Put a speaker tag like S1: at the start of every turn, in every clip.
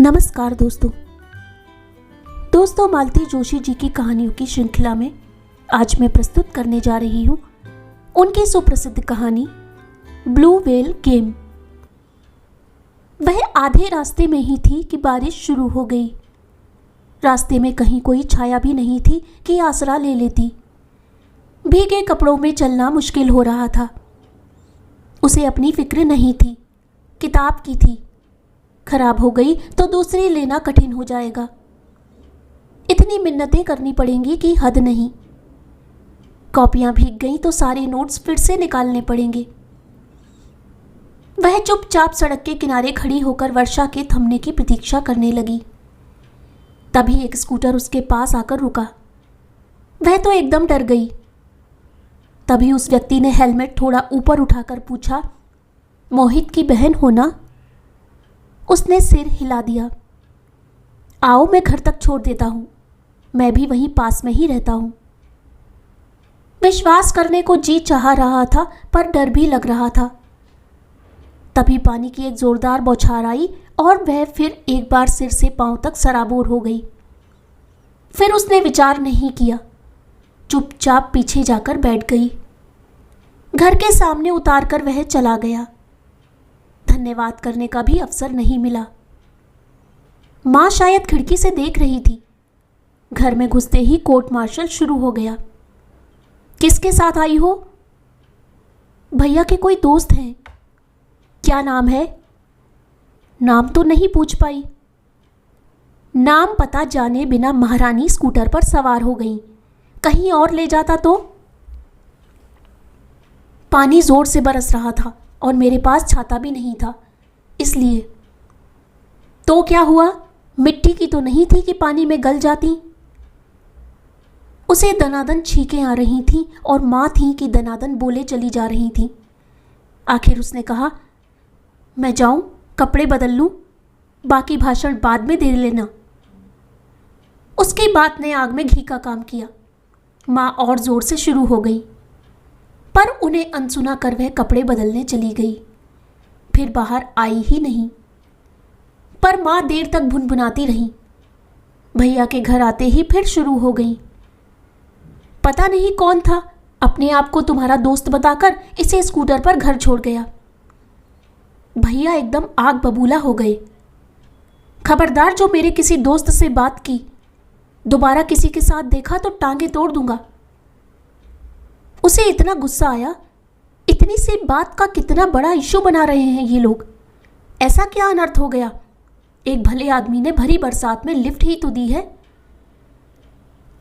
S1: नमस्कार दोस्तों मालती जोशी जी की कहानियों की श्रृंखला में आज मैं प्रस्तुत करने जा रही हूँ उनकी सुप्रसिद्ध कहानी ब्लू व्हेल गेम। वह आधे रास्ते में ही थी कि बारिश शुरू हो गई। रास्ते में कहीं कोई छाया भी नहीं थी कि आसरा ले लेती। भीगे कपड़ों में चलना मुश्किल हो रहा था। उसे अपनी फिक्र नहीं थी, किताब की थी। खराब हो गई तो दूसरी लेना कठिन हो जाएगा। इतनी मिन्नतें करनी पड़ेंगी कि हद नहीं। कॉपियां भीग गईं तो सारे नोट्स फिर से निकालने पड़ेंगे। वह चुपचाप सड़क के किनारे खड़ी होकर वर्षा के थमने की प्रतीक्षा करने लगी। तभी एक स्कूटर उसके पास आकर रुका। वह तो एकदम डर गई। तभी उस व्यक्ति ने हेलमेट थोड़ा ऊपर उठाकर पूछा, मोहित की बहन हो ना? उसने सिर हिला दिया। आओ मैं घर तक छोड़ देता हूं, मैं भी वहीं पास में ही रहता हूं। विश्वास करने को जी चाह रहा था पर डर भी लग रहा था। तभी पानी की एक जोरदार बौछार आई और वह फिर एक बार सिर से पांव तक सराबोर हो गई। फिर उसने विचार नहीं किया, चुपचाप पीछे जाकर बैठ गई। घर के सामने उतारकर वह चला गया। धन्यवाद करने का भी अवसर नहीं मिला। मां शायद खिड़की से देख रही थी। घर में घुसते ही कोर्ट मार्शल शुरू हो गया। किसके साथ आई हो? भैया के कोई दोस्त हैं। क्या नाम है? नाम तो नहीं पूछ पाई। नाम पता जाने बिना महारानी स्कूटर पर सवार हो गई। कहीं और ले जाता तो? पानी जोर से बरस रहा था और मेरे पास छाता भी नहीं था, इसलिए। तो क्या हुआ? मिट्टी की तो नहीं थी कि पानी में गल जाती। उसे दनादन छींकें आ रही थीं और मां थी कि दनादन बोले चली जा रही थीं। आखिर उसने कहा, मैं जाऊं, कपड़े बदल लूं, बाकी भाषण बाद में दे लेना। उसकी बात ने आग में घी का काम किया। मां और जोर से शुरू हो गई, पर उन्हें अनसुना कर वह कपड़े बदलने चली गई। फिर बाहर आई ही नहीं। पर मां देर तक भुनभुनाती रही। भैया के घर आते ही फिर शुरू हो गई। पता नहीं कौन था, अपने आप को तुम्हारा दोस्त बताकर इसे स्कूटर पर घर छोड़ गया। भैया एकदम आग बबूला हो गए। खबरदार, जो मेरे किसी दोस्त से बात की, दोबारा किसी के साथ देखा तो टांगे तोड़ दूंगा। उसे इतना गुस्सा आया, इतनी सी बात का कितना बड़ा इशू बना रहे हैं ये लोग। ऐसा क्या अनर्थ हो गया? एक भले आदमी ने भरी बरसात में लिफ्ट ही तो दी है।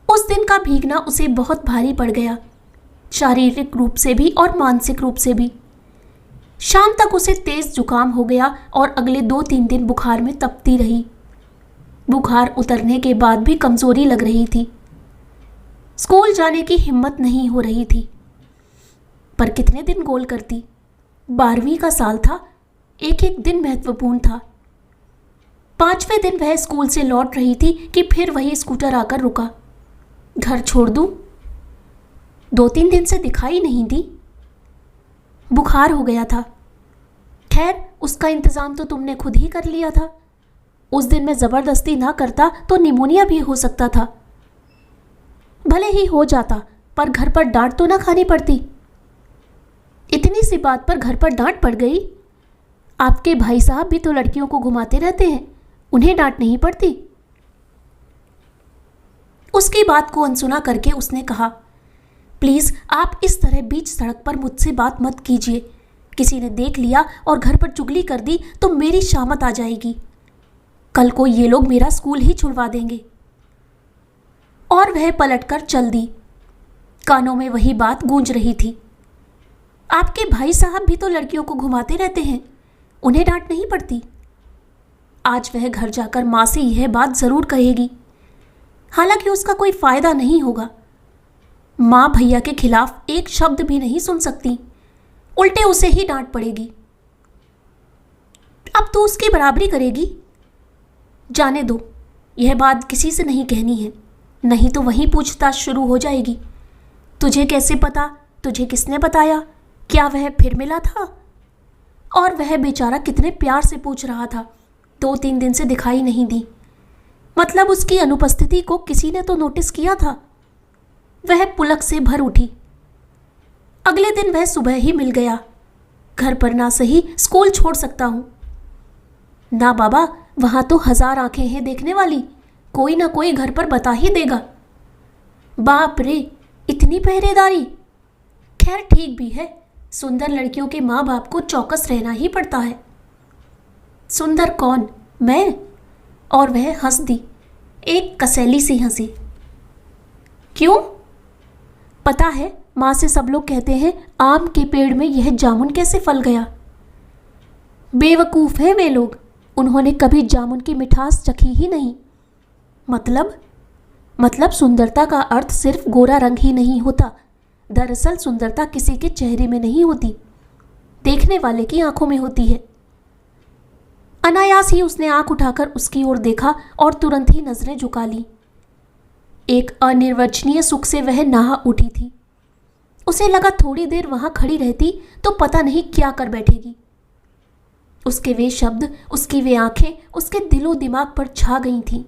S1: उस दिन का भीगना उसे बहुत भारी पड़ गया, शारीरिक रूप से भी और मानसिक रूप से भी। शाम तक उसे तेज जुकाम हो गया और अगले 2-3 दिन बुखार में तपती रही। बुखार उतरने के बाद भी कमजोरी लग रही थी। स्कूल जाने की हिम्मत नहीं हो रही थी। पर कितने दिन गोल करती? 12वीं का साल था, एक एक दिन महत्वपूर्ण था। 5वें दिन वह स्कूल से लौट रही थी कि फिर वही स्कूटर आकर रुका। घर छोड़ दूं? 2-3 दिन से दिखाई नहीं दी। बुखार हो गया था। खैर, उसका इंतजाम तो तुमने खुद ही कर लिया था। उस दिन मैं जबरदस्ती ना करता तो निमोनिया भी हो सकता था। भले ही हो जाता, पर घर पर डांट तो ना खानी पड़ती। इतनी सी बात पर घर पर डांट पड़ गई। आपके भाई साहब भी तो लड़कियों को घुमाते रहते हैं, उन्हें डांट नहीं पड़ती। उसकी बात को अनसुना करके उसने कहा, प्लीज आप इस तरह बीच सड़क पर मुझसे बात मत कीजिए। किसी ने देख लिया और घर पर चुगली कर दी तो मेरी शामत आ जाएगी। कल को ये लोग मेरा स्कूल ही छुड़वा देंगे। और वह पलटकर चल दी। कानों में वही बात गूंज रही थी, आपके भाई साहब भी तो लड़कियों को घुमाते रहते हैं, उन्हें डांट नहीं पड़ती। आज वह घर जाकर मां से यह बात जरूर कहेगी। हालांकि उसका कोई फायदा नहीं होगा। मां भैया के खिलाफ एक शब्द भी नहीं सुन सकती, उल्टे उसे ही डांट पड़ेगी। अब तो उसकी बराबरी करेगी। जाने दो, यह बात किसी से नहीं कहनी है, नहीं तो वही पूछताछ शुरू हो जाएगी। तुझे कैसे पता? तुझे किसने बताया? क्या वह फिर मिला था? और वह बेचारा कितने प्यार से पूछ रहा था, 2-3 दिन से दिखाई नहीं दी। मतलब उसकी अनुपस्थिति को किसी ने तो नोटिस किया था। वह पुलक से भर उठी। अगले दिन वह सुबह ही मिल गया। घर पर ना सही स्कूल छोड़ सकता हूं। ना बाबा, वहां तो 1000 आंखें हैं देखने वाली, कोई ना कोई घर पर बता ही देगा। बाप रे, इतनी पहरेदारी। खैर ठीक भी है, सुंदर लड़कियों के माँ बाप को चौकस रहना ही पड़ता है। सुंदर कौन? मैं? और वह हंस दी, एक कसैली सी हंसी। क्यों? पता है, माँ से सब लोग कहते हैं आम के पेड़ में यह जामुन कैसे फल गया। बेवकूफ़ है वे लोग, उन्होंने कभी जामुन की मिठास चखी ही नहीं। मतलब सुंदरता का अर्थ सिर्फ गोरा रंग ही नहीं होता। दरअसल सुंदरता किसी के चेहरे में नहीं होती, देखने वाले की आंखों में होती है। अनायास ही उसने आंख उठाकर उसकी ओर देखा और तुरंत ही नजरें झुका ली। एक अनिर्वचनीय सुख से वह नहा उठी थी। उसे लगा थोड़ी देर वहां खड़ी रहती तो पता नहीं क्या कर बैठेगी। उसके वे शब्द, उसकी वे आंखें उसके दिलो दिमाग पर छा गई थीं।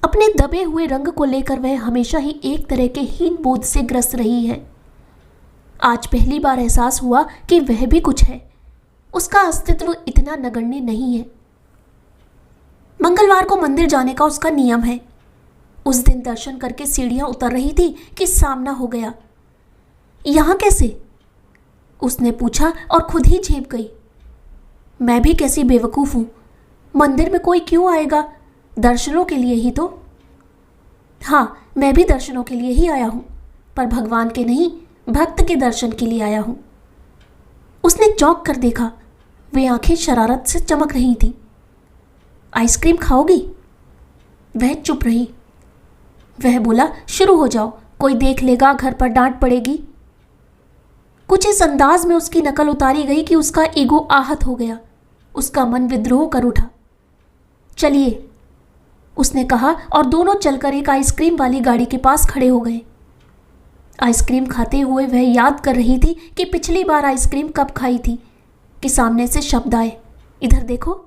S1: अपने दबे हुए रंग को लेकर वह हमेशा ही एक तरह के हीन बोध से ग्रस्त रही है। आज पहली बार एहसास हुआ कि वह भी कुछ है, उसका अस्तित्व इतना नगण्य नहीं है। मंगलवार को मंदिर जाने का उसका नियम है। उस दिन दर्शन करके सीढ़ियां उतर रही थी कि सामना हो गया। यहां कैसे? उसने पूछा और खुद ही झेप गई। मैं भी कैसी बेवकूफ़ हूं, मंदिर में कोई क्यों आएगा? दर्शनों के लिए ही तो। हाँ, मैं भी दर्शनों के लिए ही आया हूं, पर भगवान के नहीं, भक्त के दर्शन के लिए आया हूं। उसने चौंक कर देखा, वे आंखें शरारत से चमक रही थीं। आइसक्रीम खाओगी? वह चुप रही। वह बोला, शुरू हो जाओ, कोई देख लेगा, घर पर डांट पड़ेगी। कुछ इस अंदाज में उसकी नकल उतारी गई कि उसका ईगो आहत हो गया, उसका मन विद्रोह कर उठा। चलिए, उसने कहा और दोनों चलकर एक आइसक्रीम वाली गाड़ी के पास खड़े हो गए। आइसक्रीम खाते हुए वह याद कर रही थी कि पिछली बार आइसक्रीम कब खाई थी कि सामने से शब्द आए, इधर देखो।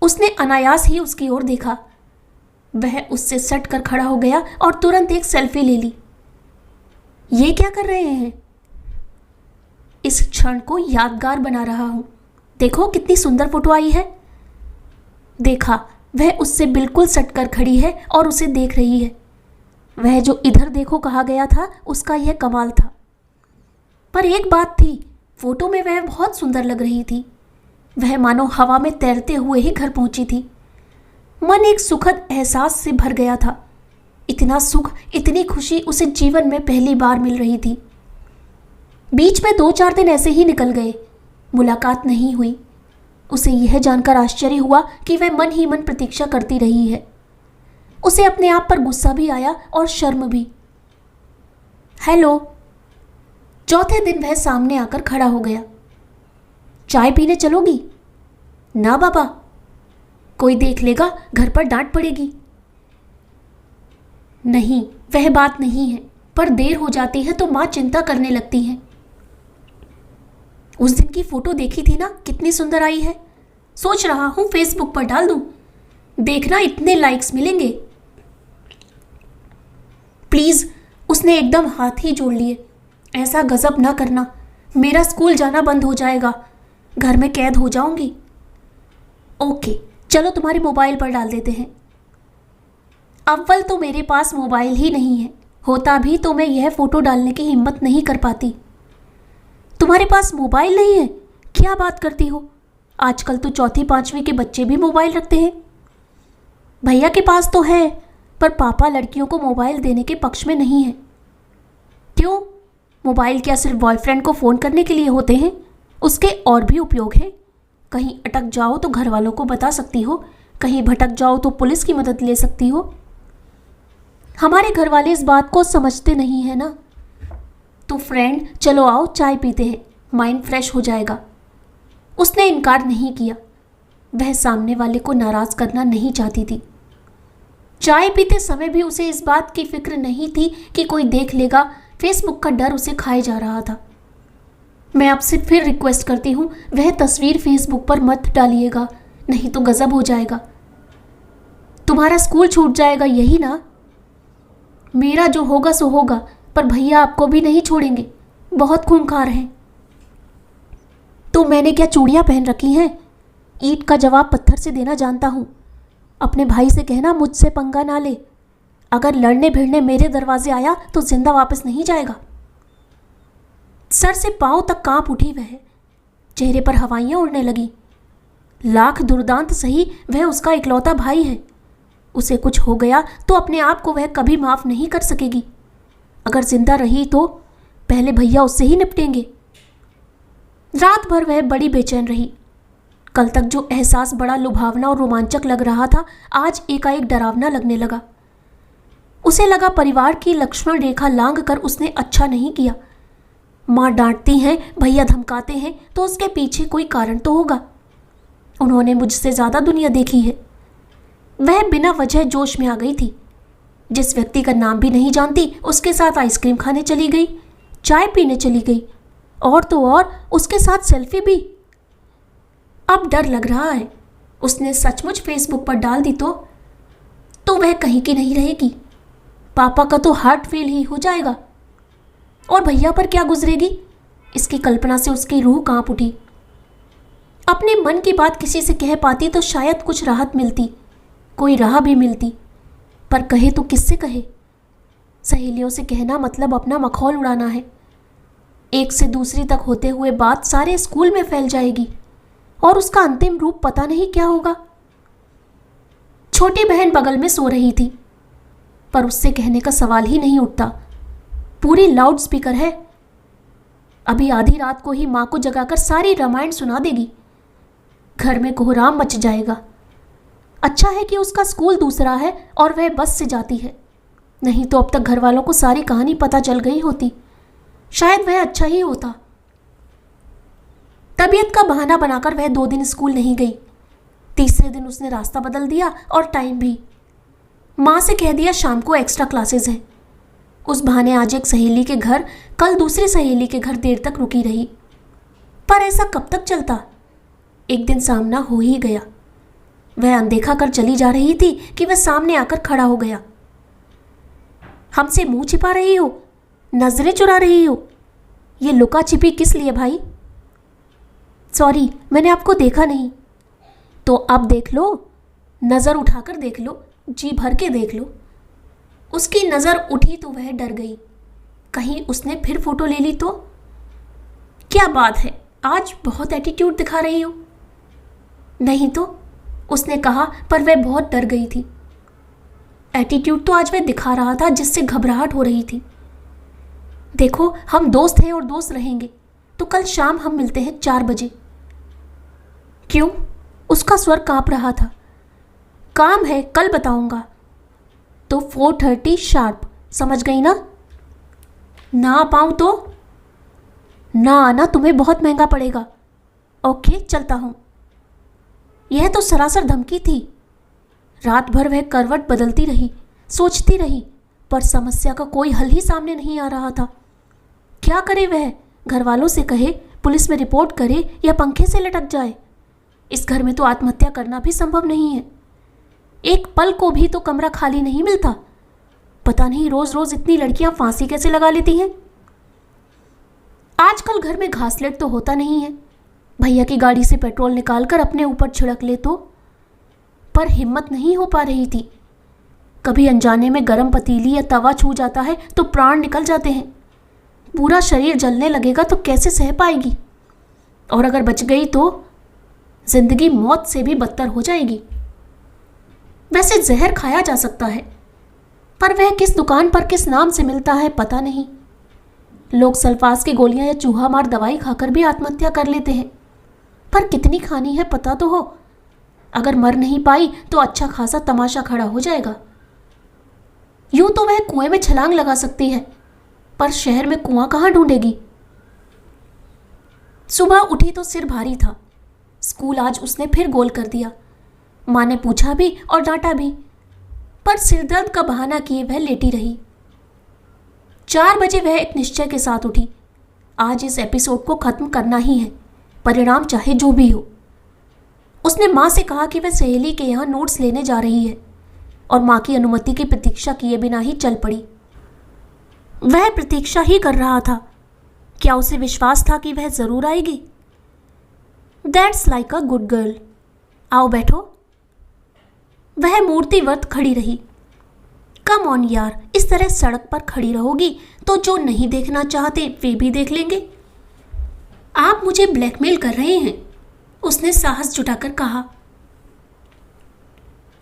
S1: उसने अनायास ही उसकी ओर देखा। वह उससे सट कर खड़ा हो गया और तुरंत एक सेल्फी ले ली। ये क्या कर रहे हैं? इस क्षण को यादगार बना रहा हूं। देखो कितनी सुंदर फोटो आई है। देखा, वह उससे बिल्कुल सटकर खड़ी है और उसे देख रही है। वह जो इधर देखो कहा गया था, उसका यह कमाल था। पर एक बात थी, फोटो में वह बहुत सुंदर लग रही थी। वह मानो हवा में तैरते हुए ही घर पहुंची थी। मन एक सुखद एहसास से भर गया था। इतना सुख, इतनी खुशी उसे जीवन में पहली बार मिल रही थी। बीच में 2-4 दिन ऐसे ही निकल गए, मुलाकात नहीं हुई। उसे यह जानकर आश्चर्य हुआ कि वह मन ही मन प्रतीक्षा करती रही है। उसे अपने आप पर गुस्सा भी आया और शर्म भी। हेलो। चौथे दिन वह सामने आकर खड़ा हो गया। चाय पीने चलोगी? ना बाबा, कोई देख लेगा, घर पर डांट पड़ेगी। नहीं, वह बात नहीं है, पर देर हो जाती है तो माँ चिंता करने लगती है। उस दिन की फोटो देखी थी ना, कितनी सुंदर आई है। सोच रहा हूं फेसबुक पर डाल दूं, देखना इतने लाइक्स मिलेंगे। प्लीज, उसने एकदम हाथ ही जोड़ लिए। ऐसा गजब ना करना, मेरा स्कूल जाना बंद हो जाएगा, घर में कैद हो जाऊंगी। ओके, चलो तुम्हारे मोबाइल पर डाल देते हैं। अव्वल तो मेरे पास मोबाइल ही नहीं है, होता भी तो मैं यह फोटो डालने की हिम्मत नहीं कर पाती। तुम्हारे पास मोबाइल नहीं है? क्या बात करती हो, आजकल तो 4वीं-5वीं के बच्चे भी मोबाइल रखते हैं। भैया के पास तो है, पर पापा लड़कियों को मोबाइल देने के पक्ष में नहीं है। क्यों? मोबाइल क्या सिर्फ बॉयफ्रेंड को फ़ोन करने के लिए होते हैं? उसके और भी उपयोग हैं। कहीं अटक जाओ तो घर वालों को बता सकती हो, कहीं भटक जाओ तो पुलिस की मदद ले सकती हो। हमारे घर वाले इस बात को समझते नहीं है ना। तो फ्रेंड, चलो आओ चाय पीते हैं, माइंड फ्रेश हो जाएगा। उसने इनकार नहीं किया। वह सामने वाले को नाराज करना नहीं चाहती थी। चाय पीते समय भी उसे इस बात की फिक्र नहीं थी कि कोई देख लेगा। फेसबुक का डर उसे खाए जा रहा था। मैं आपसे फिर रिक्वेस्ट करती हूँ, वह तस्वीर फेसबुक पर मत डालिएगा। नहीं तो गजब हो जाएगा। तुम्हारा स्कूल छूट जाएगा, यही ना? मेरा जो होगा सो होगा, पर भैया आपको भी नहीं छोड़ेंगे, बहुत खूंखार हैं। तो मैंने क्या चूड़ियां पहन रखी हैं? ईंट का जवाब पत्थर से देना जानता हूं। अपने भाई से कहना मुझसे पंगा ना ले। अगर लड़ने भिड़ने मेरे दरवाजे आया तो जिंदा वापस नहीं जाएगा। सर से पांव तक कांप उठी वह। चेहरे पर हवाइयां उड़ने लगी। लाख दुर्दांत सही, वह उसका इकलौता भाई है। उसे कुछ हो गया तो अपने आप को वह कभी माफ नहीं कर सकेगी। अगर जिंदा रही तो पहले भैया उससे ही निपटेंगे। रात भर वह बड़ी बेचैन रही। कल तक जो एहसास बड़ा लुभावना और रोमांचक लग रहा था, आज एकाएक डरावना लगने लगा। उसे लगा परिवार की लक्ष्मण रेखा लांघ कर उसने अच्छा नहीं किया। माँ डांटती हैं, भैया धमकाते हैं, तो उसके पीछे कोई कारण तो होगा। उन्होंने मुझसे ज़्यादा दुनिया देखी है। वह बिना वजह जोश में आ गई थी। जिस व्यक्ति का नाम भी नहीं जानती उसके साथ आइसक्रीम खाने चली गई, चाय पीने चली गई, और तो और उसके साथ सेल्फी भी। अब डर लग रहा है, उसने सचमुच फेसबुक पर डाल दी तो वह कहीं की नहीं रहेगी। पापा का तो हार्ट फेल ही हो जाएगा, और भैया पर क्या गुजरेगी, इसकी कल्पना से उसकी रूह कांप उठी। अपने मन की बात किसी से कह पाती तो शायद कुछ राहत मिलती, कोई राह भी मिलती, पर कहे तो किससे कहे? सहेलियों से कहना मतलब अपना मखौल उड़ाना है। एक से दूसरी तक होते हुए बात सारे स्कूल में फैल जाएगी, और उसका अंतिम रूप पता नहीं क्या होगा। छोटी बहन बगल में सो रही थी, पर उससे कहने का सवाल ही नहीं उठता। पूरी लाउड स्पीकर है। अभी आधी रात को ही माँ को जगाकर सारी रामायण सुना देगी। घर में कोहराम मच जाएगा। अच्छा है कि उसका स्कूल दूसरा है और वह बस से जाती है, नहीं तो अब तक घर वालों को सारी कहानी पता चल गई होती। शायद वह अच्छा ही होता। तबीयत का बहाना बनाकर वह 2 दिन स्कूल नहीं गई। तीसरे दिन उसने रास्ता बदल दिया और टाइम भी। माँ से कह दिया शाम को एक्स्ट्रा क्लासेस हैं। उस बहाने आज एक सहेली के घर, कल दूसरी सहेली के घर देर तक रुकी रही। पर ऐसा कब तक चलता? एक दिन सामना हो ही गया। वह अनदेखा कर चली जा रही थी कि वह सामने आकर खड़ा हो गया। हमसे मुंह छिपा रही हो, नजरें चुरा रही हो, ये लुका छिपी किस लिए भाई? सॉरी, मैंने आपको देखा नहीं। तो अब देख लो, नज़र उठाकर देख लो, जी भर के देख लो। उसकी नज़र उठी तो वह डर गई। कहीं उसने फिर फोटो ले ली तो? क्या बात है, आज बहुत एटीट्यूड दिखा रही हो। नहीं तो, उसने कहा, पर वह बहुत डर गई थी। एटीट्यूड तो आज वह दिखा रहा था जिससे घबराहट हो रही थी। देखो, हम दोस्त हैं और दोस्त रहेंगे, तो कल शाम हम मिलते हैं 4 बजे। क्यों? उसका स्वर कांप रहा था। काम है, कल बताऊंगा। तो 4:30 शार्प, समझ गई ना? ना आ पाऊं तो? ना आना तुम्हें बहुत महंगा पड़ेगा। ओके, चलता हूं। यह तो सरासर धमकी थी। रात भर वह करवट बदलती रही, सोचती रही, पर समस्या का कोई हल ही सामने नहीं आ रहा था। क्या करे वह? घर वालों से कहे, पुलिस में रिपोर्ट करे, या पंखे से लटक जाए? इस घर में तो आत्महत्या करना भी संभव नहीं है। एक पल को भी तो कमरा खाली नहीं मिलता। पता नहीं रोज रोज इतनी लड़कियां फांसी कैसे लगा लेती हैं। आजकल घर में घासलेट तो होता नहीं है। भैया की गाड़ी से पेट्रोल निकालकर अपने ऊपर छिड़क ले तो, पर हिम्मत नहीं हो पा रही थी। कभी अनजाने में गर्म पतीली या तवा छू जाता है तो प्राण निकल जाते हैं। पूरा शरीर जलने लगेगा तो कैसे सह पाएगी? और अगर बच गई तो जिंदगी मौत से भी बदतर हो जाएगी। वैसे जहर खाया जा सकता है, पर वह किस दुकान पर किस नाम से मिलता है पता नहीं। लोग सल्फास की गोलियां या चूहा मार दवाई खाकर भी आत्महत्या कर लेते हैं, पर कितनी खानी है पता तो हो। अगर मर नहीं पाई तो अच्छा खासा तमाशा खड़ा हो जाएगा। यूं तो वह कुएं में छलांग लगा सकती है, पर शहर में कुआं कहाँ ढूंढेगी? सुबह उठी तो सिर भारी था। स्कूल आज उसने फिर गोल कर दिया। माँ ने पूछा भी और डांटा भी, पर सिरदर्द का बहाना किए वह लेटी रही। 4 बजे वह एक निश्चय के साथ उठी। आज इस एपिसोड को खत्म करना ही है, परिणाम चाहे जो भी हो। उसने माँ से कहा कि वह सहेली के यहाँ नोट्स लेने जा रही है और माँ की अनुमति की प्रतीक्षा किए बिना ही चल पड़ी। वह प्रतीक्षा ही कर रहा था। क्या उसे विश्वास था कि वह जरूर आएगी? That's like a good girl. आओ बैठो। वह मूर्तिवत खड़ी रही। कम ऑन यार, इस तरह सड़क पर खड़ी रहोगी तो जो नहीं देखना चाहते वे भी देख लेंगे। आप मुझे ब्लैकमेल कर रहे हैं, उसने साहस जुटाकर कहा।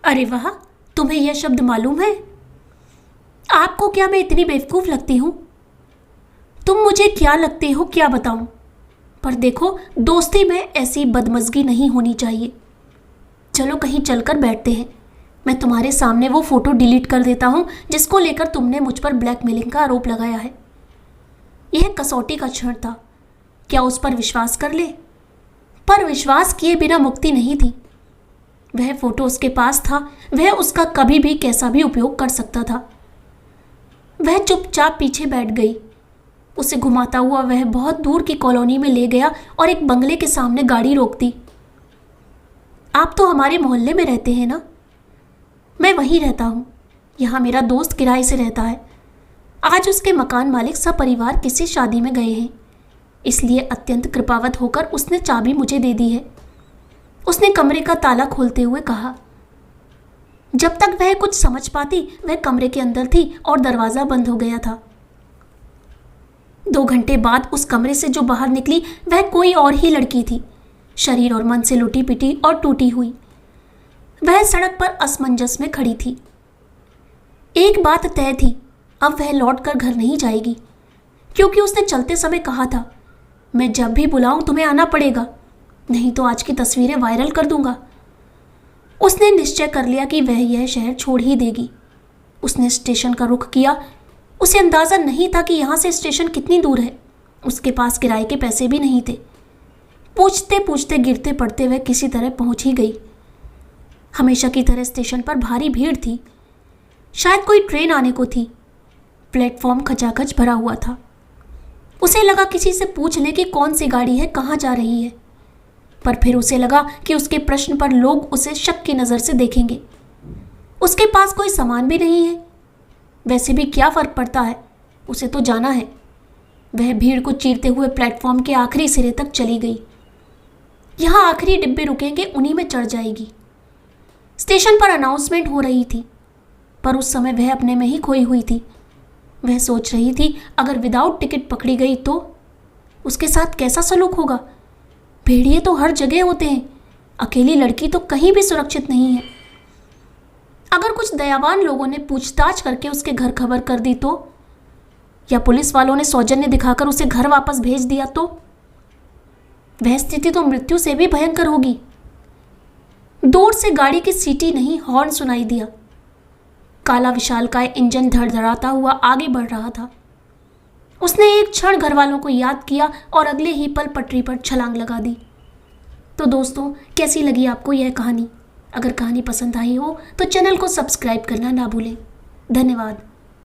S1: अरे वाह, तुम्हें यह शब्द मालूम है? आपको क्या मैं इतनी बेवकूफ़ लगती हूँ? तुम मुझे क्या लगते हो क्या बताऊं? पर देखो, दोस्ती में ऐसी बदमज़गी नहीं होनी चाहिए। चलो कहीं चलकर बैठते हैं। मैं तुम्हारे सामने वो फ़ोटो डिलीट कर देता हूँ जिसको लेकर तुमने मुझ पर ब्लैकमेलिंग का आरोप लगाया है। यह कसौटी का क्षण था। क्या उस पर विश्वास कर ले? पर विश्वास किए बिना मुक्ति नहीं थी। वह फोटो उसके पास था, वह उसका कभी भी कैसा भी उपयोग कर सकता था। वह चुपचाप पीछे बैठ गई। उसे घुमाता हुआ वह बहुत दूर की कॉलोनी में ले गया और एक बंगले के सामने गाड़ी रोक दी। आप तो हमारे मोहल्ले में रहते हैं ना? मैं वहीं रहता हूँ। यहाँ मेरा दोस्त किराए से रहता है। आज उसके मकान मालिक सपरिवार किसी शादी में गए हैं, इसलिए अत्यंत कृपावत होकर उसने चाबी मुझे दे दी है। उसने कमरे का ताला खोलते हुए कहा। जब तक वह कुछ समझ पाती वह कमरे के अंदर थी और दरवाज़ा बंद हो गया था। 2 घंटे बाद उस कमरे से जो बाहर निकली वह कोई और ही लड़की थी, शरीर और मन से लुटी पिटी और टूटी हुई। वह सड़क पर असमंजस में खड़ी थी। एक बात तय थी, अब वह लौटकर घर नहीं जाएगी, क्योंकि उसने चलते समय कहा था, मैं जब भी बुलाऊं तुम्हें आना पड़ेगा, नहीं तो आज की तस्वीरें वायरल कर दूंगा। उसने निश्चय कर लिया कि वह यह शहर छोड़ ही देगी। उसने स्टेशन का रुख किया। उसे अंदाज़ा नहीं था कि यहाँ से स्टेशन कितनी दूर है। उसके पास किराए के पैसे भी नहीं थे। पूछते पूछते गिरते पड़ते वह किसी तरह पहुँच ही गई। हमेशा की तरह स्टेशन पर भारी भीड़ थी। शायद कोई ट्रेन आने को थी। प्लेटफॉर्म खचाखच भरा हुआ था। उसे लगा किसी से पूछ ले कि कौन सी गाड़ी है, कहाँ जा रही है। पर फिर उसे लगा कि उसके प्रश्न पर लोग उसे शक की नज़र से देखेंगे। उसके पास कोई सामान भी नहीं है। वैसे भी क्या फ़र्क पड़ता है, उसे तो जाना है। वह भीड़ को चीरते हुए प्लेटफॉर्म के आखिरी सिरे तक चली गई। यहाँ आखिरी डिब्बे रुकेंगे, उन्हीं में चढ़ जाएगी। स्टेशन पर अनाउंसमेंट हो रही थी, पर उस समय वह अपने में ही खोई हुई थी। वह सोच रही थी अगर विदाउट टिकट पकड़ी गई तो उसके साथ कैसा सलूक होगा। भेड़िए तो हर जगह होते हैं, अकेली लड़की तो कहीं भी सुरक्षित नहीं है। अगर कुछ दयावान लोगों ने पूछताछ करके उसके घर खबर कर दी तो, या पुलिस वालों ने सौजन्य दिखाकर उसे घर वापस भेज दिया तो, वह स्थिति तो मृत्यु से भी भयंकर होगी। दूर से गाड़ी की सीटी नहीं, हॉर्न सुनाई दिया। काला विशालकाय इंजन धड़धड़ाता हुआ आगे बढ़ रहा था। उसने एक क्षण घर वालों को याद किया और अगले ही पल पटरी पर छलांग लगा दी। तो दोस्तों, कैसी लगी आपको यह कहानी? अगर कहानी पसंद आई हो तो चैनल को सब्सक्राइब करना ना भूलें। धन्यवाद।